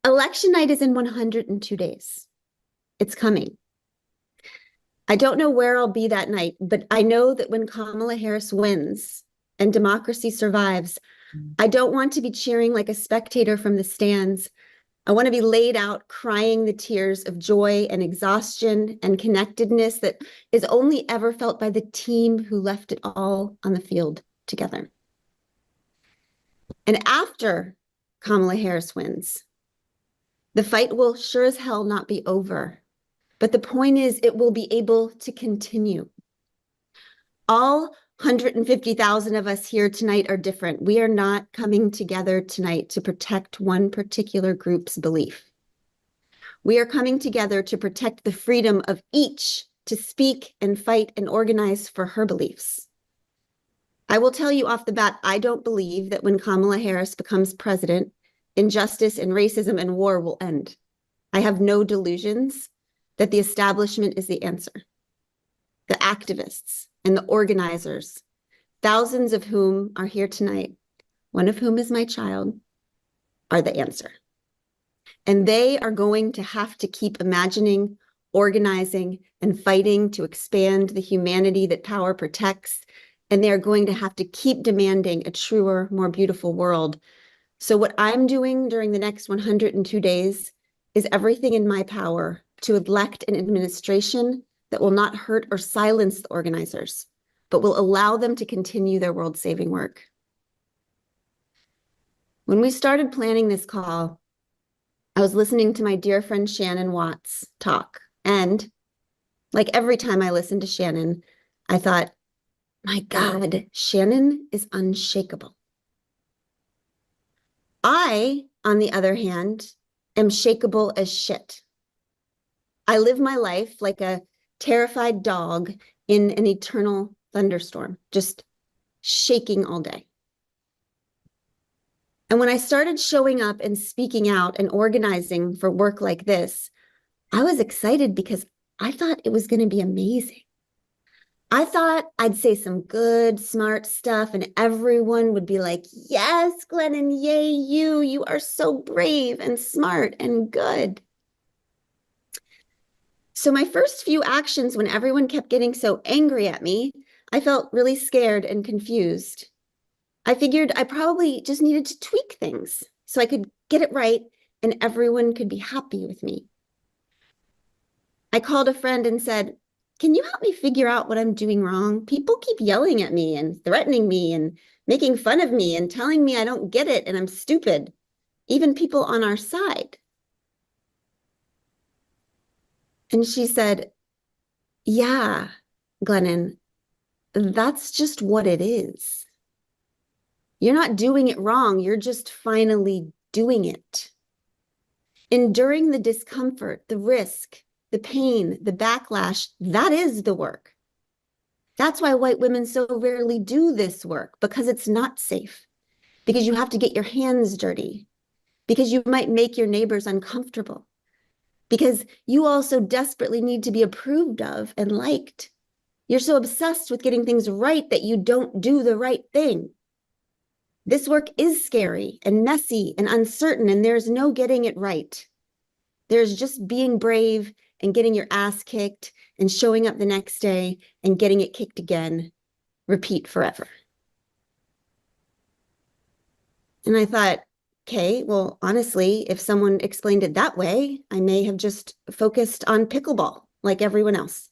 Election night is in 102 days. It's coming. I don't know where I'll be that night, but I know that when Kamala Harris wins and democracy survives, I don't want to be cheering like a spectator from the stands. I want to be laid out crying the tears of joy and exhaustion and connectedness that is only ever felt by the team who left it all on the field together. And after Kamala Harris wins, the fight will sure as hell not be over. But the point is, it will be able to continue. All 150,000 of us here tonight are different. We are not coming together tonight to protect one particular group's belief. We are coming together to protect the freedom of each to speak and fight and organize for her beliefs. I will tell you off the bat, I don't believe that when Kamala Harris becomes president, injustice and racism and war will end. I have no delusions that the establishment is the answer. The activists and the organizers, thousands of whom are here tonight, one of whom is my child, are the answer. And they are going to have to keep imagining, organizing, and fighting to expand the humanity that power protects. And they are going to have to keep demanding a truer, more beautiful world. So what I'm doing during the next 102 days is everything in my power to elect an administration that will not hurt or silence the organizers, but will allow them to continue their world-saving work. When we started planning this call, I was listening to my dear friend Shannon Watts talk. And like every time I listen to Shannon, I thought, my God, Shannon is unshakable. I, on the other hand, am shakeable as shit. I live my life like a terrified dog in an eternal thunderstorm, just shaking all day. And when I started showing up and speaking out and organizing for work like this, I was excited because I thought it was going to be amazing. I thought I'd say some good, smart stuff and everyone would be like, yes, Glennon, yay, you are so brave and smart and good. So my first few actions, when everyone kept getting so angry at me, I felt really scared and confused. I figured I probably just needed to tweak things so I could get it right and everyone could be happy with me. I called a friend and said, can you help me figure out what I'm doing wrong? People keep yelling at me and threatening me and making fun of me and telling me I don't get it and I'm stupid, even people on our side. And she said, yeah, Glennon, that's just what it is. You're not doing it wrong. You're just finally doing it. Enduring the discomfort, the risk, the pain, the backlash, that is the work. That's why white women so rarely do this work, because it's not safe, because you have to get your hands dirty, because you might make your neighbors uncomfortable, because you also desperately need to be approved of and liked. You're so obsessed with getting things right that you don't do the right thing. This work is scary and messy and uncertain, and there's no getting it right. There's just being brave and getting your ass kicked and showing up the next day and getting it kicked again. Repeat forever. And I thought, okay, well, honestly, if someone explained it that way, I may have just focused on pickleball like everyone else.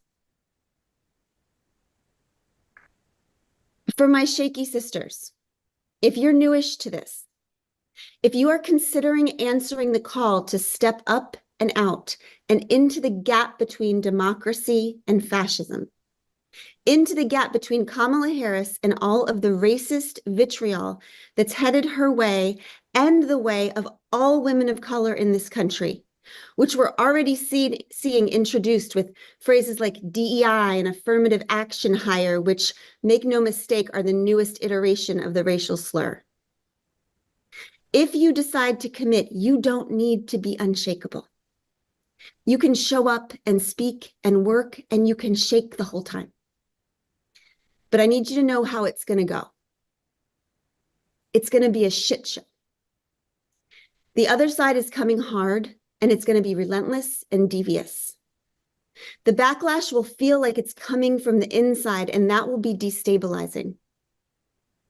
For my shaky sisters, if you're newish to this, if you are considering answering the call to step up and out and into the gap between democracy and fascism, into the gap between Kamala Harris and all of the racist vitriol that's headed her way and the way of all women of color in this country, which we're already seeing introduced with phrases like DEI and affirmative action hire, which, make no mistake, are the newest iteration of the racial slur. If you decide to commit, you don't need to be unshakable. You can show up and speak and work, and you can shake the whole time. But I need you to know how it's going to go. It's going to be a shit show. The other side is coming hard, and it's going to be relentless and devious. The backlash will feel like it's coming from the inside, and that will be destabilizing.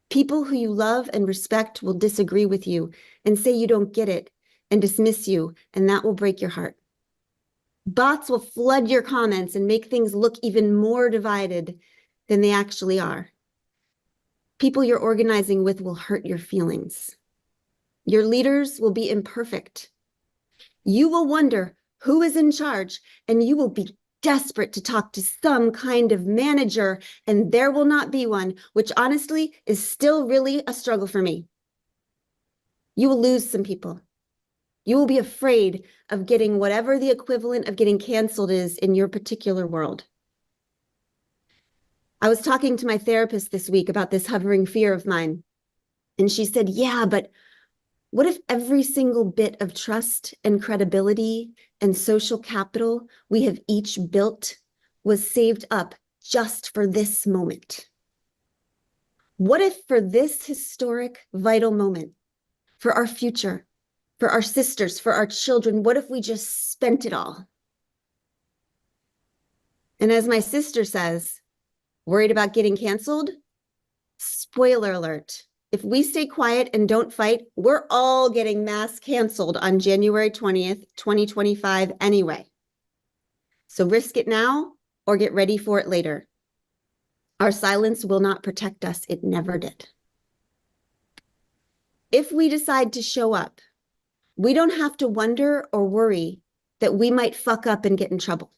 People who you love and respect will disagree with you and say you don't get it and dismiss you, and that will break your heart. Bots will flood your comments and make things look even more divided than they actually are. People you're organizing with will hurt your feelings. Your leaders will be imperfect. You will wonder who is in charge, and you will be desperate to talk to some kind of manager, and there will not be one, which honestly is still really a struggle for me. You will lose some people. You will be afraid of getting whatever the equivalent of getting canceled is in your particular world. I was talking to my therapist this week about this hovering fear of mine, and she said, yeah, but what if every single bit of trust and credibility and social capital we have each built was saved up just for this moment? What if for this historic, vital moment, for our future, for our sisters, for our children, what if we just spent it all? And as my sister says, worried about getting canceled? Spoiler alert. If we stay quiet and don't fight, we're all getting mass canceled on January 20th, 2025 anyway. So risk it now or get ready for it later. Our silence will not protect us. It never did. If we decide to show up, we don't have to wonder or worry that we might fuck up and get in trouble.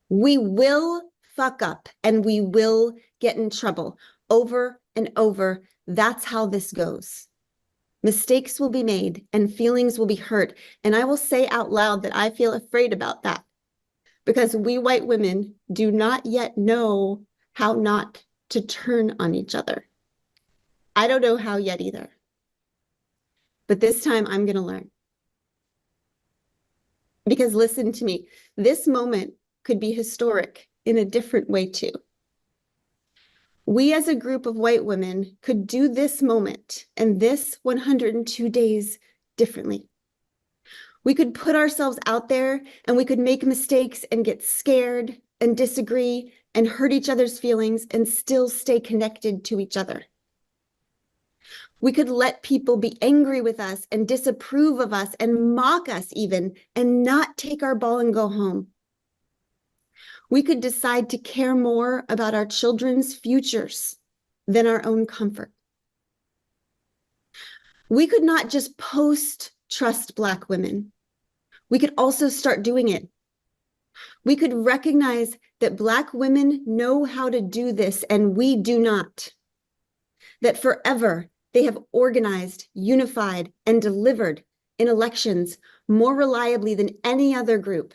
We will fuck up and we will get in trouble over and over. That's how this goes. Mistakes will be made and feelings will be hurt. And I will say out loud that I feel afraid about that because we white women do not yet know how not to turn on each other. I don't know how yet either. But this time I'm going to learn. Because listen to me, this moment could be historic in a different way too. We as a group of white women could do this moment and this 102 days differently. We could put ourselves out there and we could make mistakes and get scared and disagree and hurt each other's feelings and still stay connected to each other. We could let people be angry with us and disapprove of us and mock us even and not take our ball and go home. We could decide to care more about our children's futures than our own comfort. We could not just post trust Black women. We could also start doing it. We could recognize that Black women know how to do this and we do not. That forever they have organized, unified, and delivered in elections more reliably than any other group,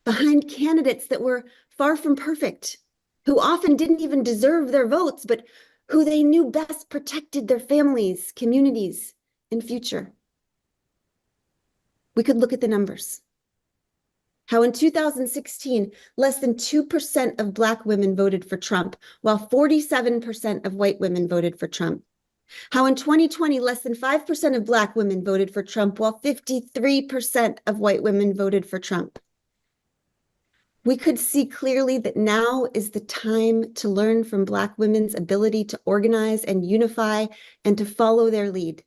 behind candidates that were far from perfect, who often didn't even deserve their votes, but who they knew best protected their families, communities, and future. We could look at the numbers. How in 2016, less than 2% of Black women voted for Trump, while 47% of white women voted for Trump. How in 2020, less than 5% of Black women voted for Trump, while 53% of white women voted for Trump. We could see clearly that now is the time to learn from Black women's ability to organize and unify and to follow their lead.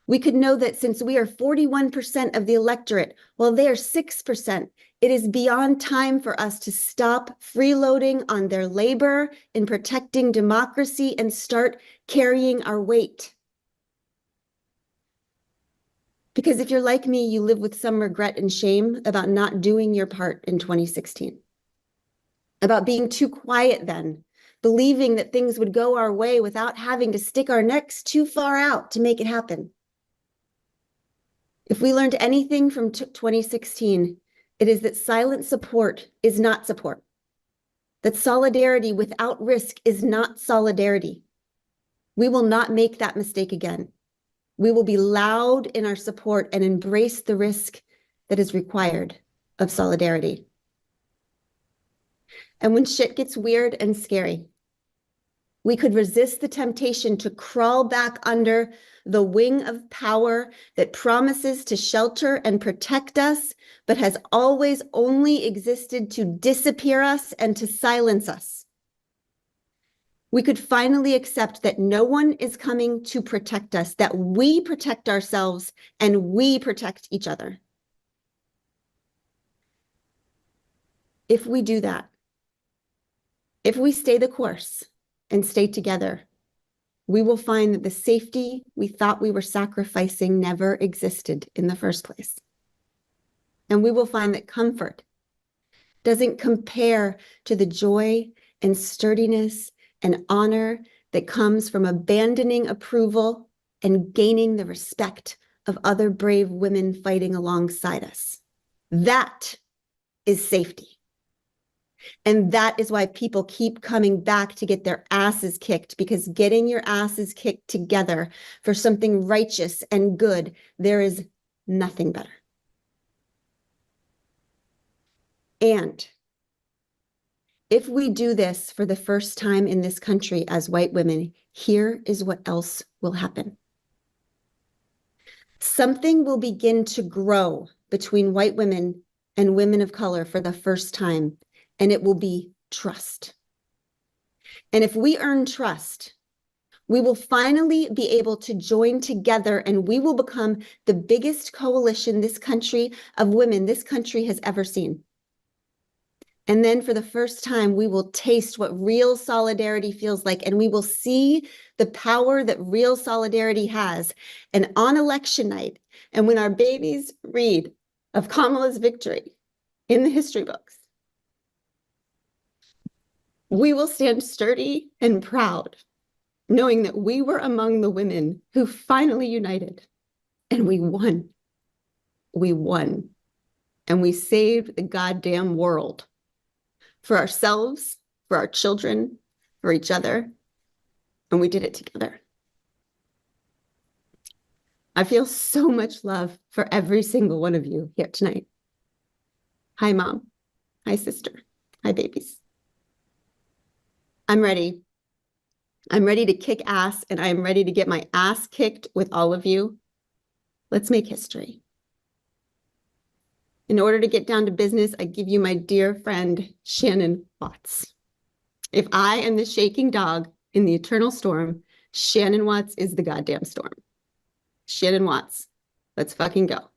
We could know that since we are 41% of the electorate, while they are 6%, it is beyond time for us to stop freeloading on their labor in protecting democracy and start carrying our weight. Because if you're like me, you live with some regret and shame about not doing your part in 2016, about being too quiet then, believing that things would go our way without having to stick our necks too far out to make it happen. If we learned anything from 2016, it is that silent support is not support, that solidarity without risk is not solidarity. We will not make that mistake again. We will be loud in our support and embrace the risk that is required of solidarity. And when shit gets weird and scary, we could resist the temptation to crawl back under the wing of power that promises to shelter and protect us, but has always only existed to disappear us and to silence us. We could finally accept that no one is coming to protect us, that we protect ourselves and we protect each other. If we do that, if we stay the course and stay together, we will find that the safety we thought we were sacrificing never existed in the first place. And we will find that comfort doesn't compare to the joy and sturdiness and honor that comes from abandoning approval and gaining the respect of other brave women fighting alongside us. That is safety. And that is why people keep coming back to get their asses kicked, because getting your asses kicked together for something righteous and good, there is nothing better. And if we do this for the first time in this country as white women, here is what else will happen. Something will begin to grow between white women and women of color for the first time, and it will be trust. And if we earn trust, we will finally be able to join together, and we will become the biggest coalition this country of women this country has ever seen. And then for the first time, we will taste what real solidarity feels like, and we will see the power that real solidarity has. And on election night, and when our babies read of Kamala's victory in the history books, we will stand sturdy and proud, knowing that we were among the women who finally united, and we won. We won, and we saved the goddamn world. For ourselves, for our children, for each other, and we did it together. I feel so much love for every single one of you here tonight. Hi, Mom. Hi, sister. Hi, babies. I'm ready. I'm ready to kick ass, and I am ready to get my ass kicked with all of you. Let's make history. In order to get down to business, I give you my dear friend, Shannon Watts. If I am the shaking dog in the eternal storm, Shannon Watts is the goddamn storm. Shannon Watts, let's fucking go.